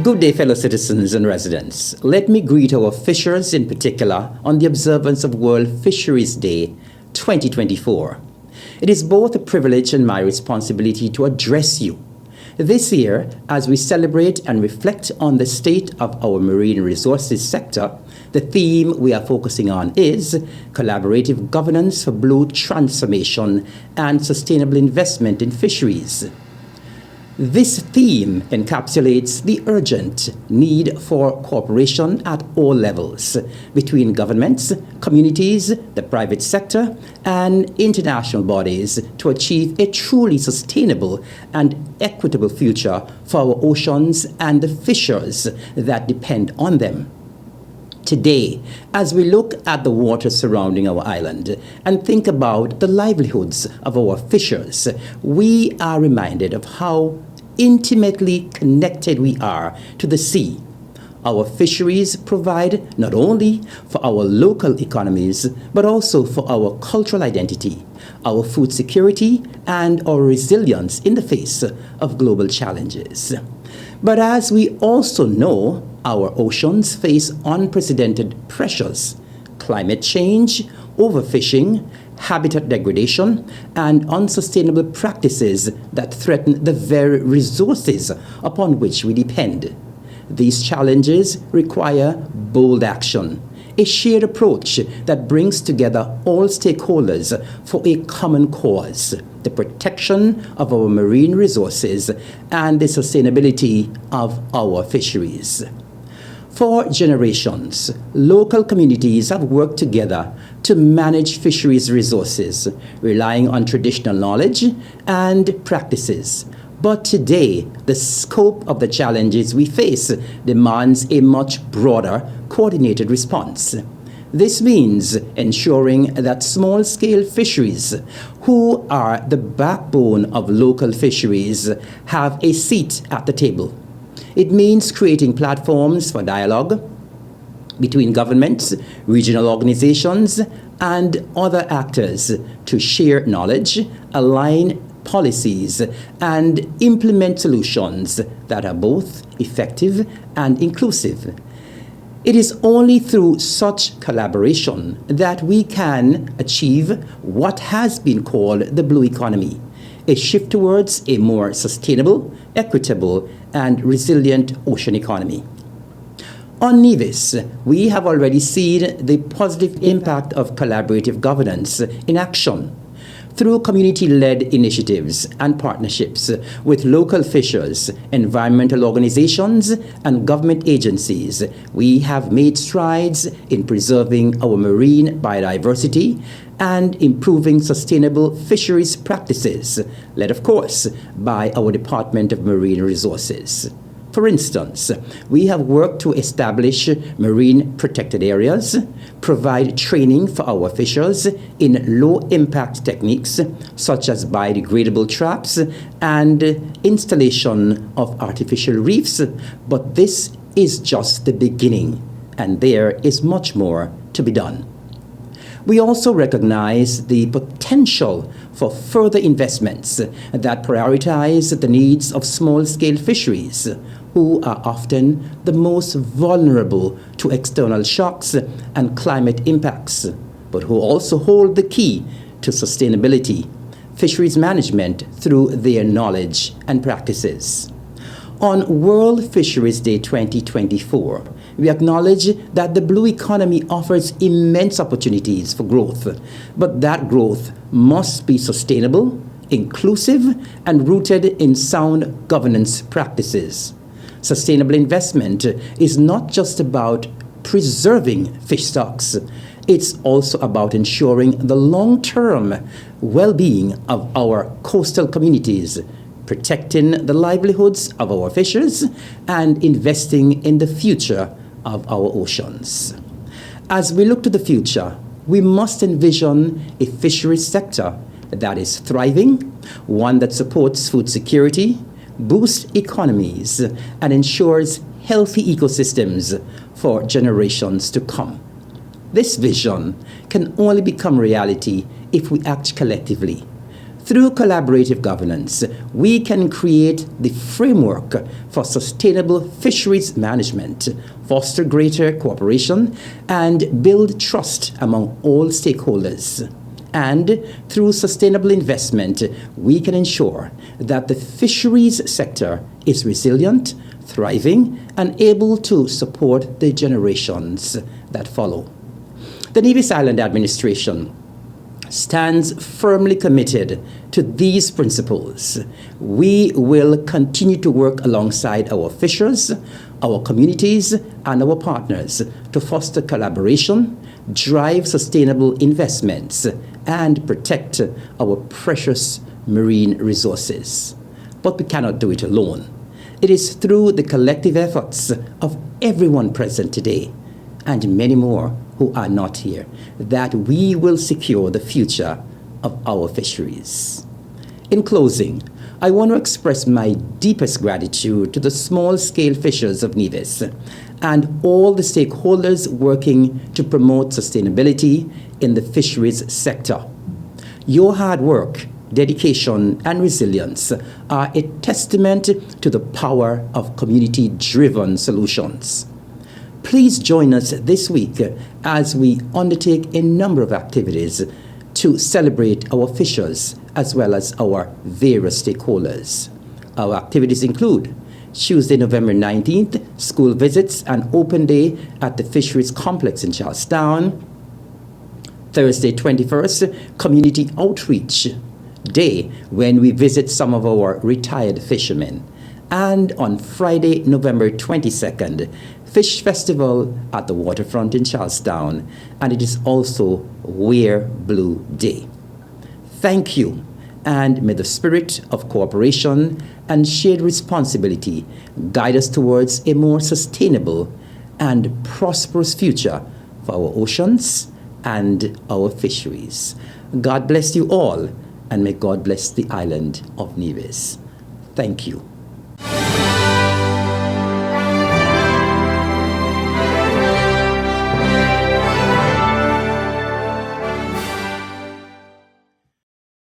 Good day, fellow citizens and residents. Let me greet our fishers in particular on the observance of World Fisheries Day 2024. It is both a privilege and my responsibility to address you. This year, as we celebrate and reflect on the state of our marine resources sector, the theme we are focusing on is collaborative governance for blue transformation and sustainable investment in fisheries. This theme encapsulates the urgent need for cooperation at all levels between governments, communities, the private sector, and international bodies to achieve a truly sustainable and equitable future for our oceans and the fishers that depend on them. Today, as we look at the water surrounding our island and think about the livelihoods of our fishers, we are reminded of how intimately connected we are to the sea. Our fisheries provide not only for our local economies, but also for our cultural identity, our food security, and our resilience in the face of global challenges. But as we also know, our oceans face unprecedented pressures: climate change, overfishing, habitat degradation, and unsustainable practices that threaten the very resources upon which we depend. These challenges require bold action, a shared approach that brings together all stakeholders for a common cause: the protection of our marine resources and the sustainability of our fisheries. For generations, local communities have worked together to manage fisheries resources, relying on traditional knowledge and practices. But today, the scope of the challenges we face demands a much broader, coordinated response. This means ensuring that small-scale fisheries, who are the backbone of local fisheries, have a seat at the table. It means creating platforms for dialogue between governments, regional organizations, and other actors to share knowledge, align policies, and implement solutions that are both effective and inclusive. It is only through such collaboration that we can achieve what has been called the blue economy, a shift towards a more sustainable, equitable, and resilient ocean economy. On Nevis, we have already seen the positive impact of collaborative governance in action. Through community-led initiatives and partnerships with local fishers, environmental organizations, and government agencies, we have made strides in preserving our marine biodiversity and improving sustainable fisheries practices, led, of course, by our Department of Marine Resources. For instance, we have worked to establish marine protected areas, provide training for our fishers in low-impact techniques such as biodegradable traps and installation of artificial reefs, but this is just the beginning, and there is much more to be done. We also recognize the potential for further investments that prioritize the needs of small-scale fisheries, who are often the most vulnerable to external shocks and climate impacts, but who also hold the key to sustainability, fisheries management through their knowledge and practices. On World Fisheries Day 2024, we acknowledge that the blue economy offers immense opportunities for growth, but that growth must be sustainable, inclusive, and rooted in sound governance practices. Sustainable investment is not just about preserving fish stocks. It's also about ensuring the long-term well-being of our coastal communities, protecting the livelihoods of our fishers, and investing in the future of our oceans. As we look to the future, we must envision a fisheries sector that is thriving, one that supports food security, boosts economies, and ensures healthy ecosystems for generations to come. This vision can only become reality if we act collectively. Through collaborative governance, we can create the framework for sustainable fisheries management, foster greater cooperation, and build trust among all stakeholders. And through sustainable investment, we can ensure that the fisheries sector is resilient, thriving, and able to support the generations that follow. The Nevis Island Administration stands firmly committed to these principles. We will continue to work alongside our fishers, our communities, and our partners to foster collaboration, drive sustainable investments, and protect our precious marine resources. But we cannot do it alone. It is through the collective efforts of everyone present today, and many more who are not here, that we will secure the future of our fisheries. In closing, I want to express my deepest gratitude to the small-scale fishers of Nevis and all the stakeholders working to promote sustainability in the fisheries sector. Your hard work, dedication, and resilience are a testament to the power of community-driven solutions. Please join us this week as we undertake a number of activities to celebrate our fishers as well as our various stakeholders. Our activities include Tuesday, November 19th, school visits and open day at the Fisheries Complex in Charlestown. Thursday, 21st, community outreach day when we visit some of our retired fishermen. And on Friday, November 22nd, Fish Festival at the waterfront in Charlestown, and it is also Wear Blue Day. Thank you, and may the spirit of cooperation and shared responsibility guide us towards a more sustainable and prosperous future for our oceans and our fisheries. God bless you all, and may God bless the island of Nevis. Thank you.